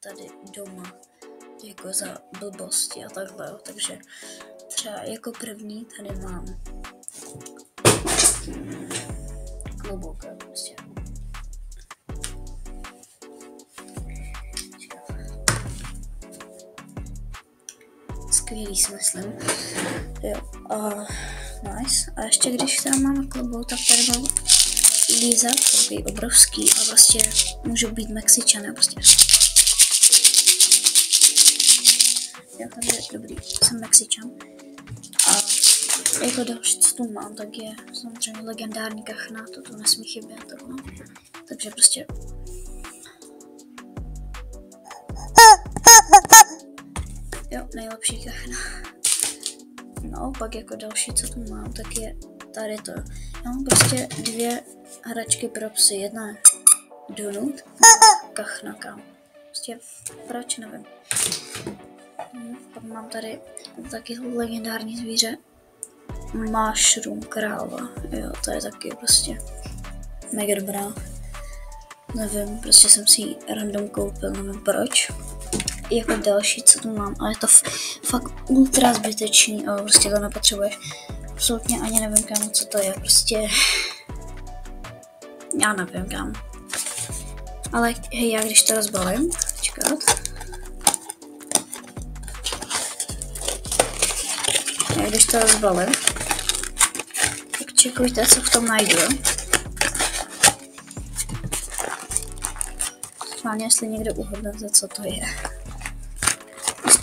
tady doma jako za blbosti a takhle, jo. Takže třeba jako první tady mám klobouk, prostě. Skvělý si myslím. Jo, nice. A ještě když teda máme klobouk, tak tady mám lízat, takový obrovský a prostě můžu být Mexičan, jo, prostě. Jo, takže dobrý, jsem Mexičan. A jako další, co tu mám, tak je samozřejmě legendární kachna, to tu nesmí chybět, tohle. Takže prostě... Jo, nejlepší kachna. No, pak jako další, co tu mám, tak je tady to. Já mám prostě 2 hračky pro psy. Jedna je donut, kachna, kam. Prostě proč, nevím. Pak mám tady taky legendární zvíře. Mushroom kráva. Jo, to je taky prostě mega dobrá. Nevím, prostě jsem si ji random koupil, nevím proč. Jako další, co tu mám, ale je to fakt ultra zbytečný, ale prostě to nepotřebuješ. Absolutně ani nevím, kam, co to je, prostě... Já nevím, kam. Ale hej, já když to rozbalím, čekat. Já když to rozbalím, tak čekujte, co v tom najdu. Schválně, jestli někdo uhodnete, co to je.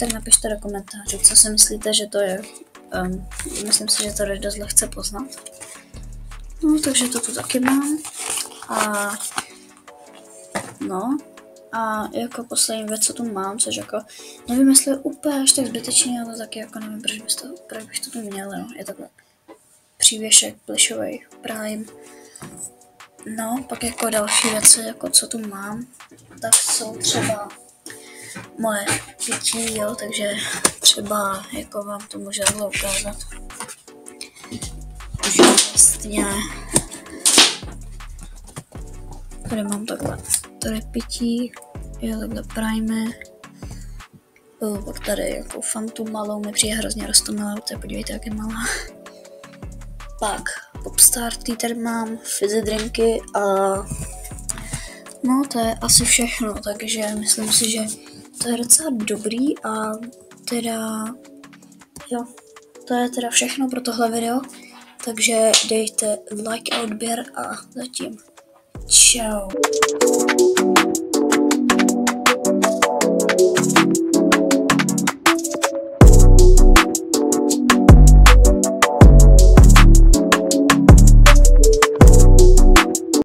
Tak napište do komentářů, co si myslíte, že to je. Myslím si, že to jde dost lehce poznat. No, takže to tu taky mám. A jako poslední věc, co tu mám, což jako, nevím, jestli je úplně až tak zbytečný, ale taky jako nevím, proč bych to tu měl, jo. Je takhle přívěšek plišovej, Prime. No, pak jako další věci, jako co tu mám, tak jsou třeba moje pití, jo, takže třeba jako vám to můžu takhle ukázat. Vlastně tady mám takhle, tady pití, jo, takhle Prime, pak tady jako Fantu malou, mi přijde hrozně roztomilá, podívejte, jak je malá. Pak Popstar, který tady mám, fizzy drinky a no, to je asi všechno, takže myslím si, že to je docela dobrý a teda, jo, to je teda všechno pro tohle video, takže dejte like a odběr a zatím čau.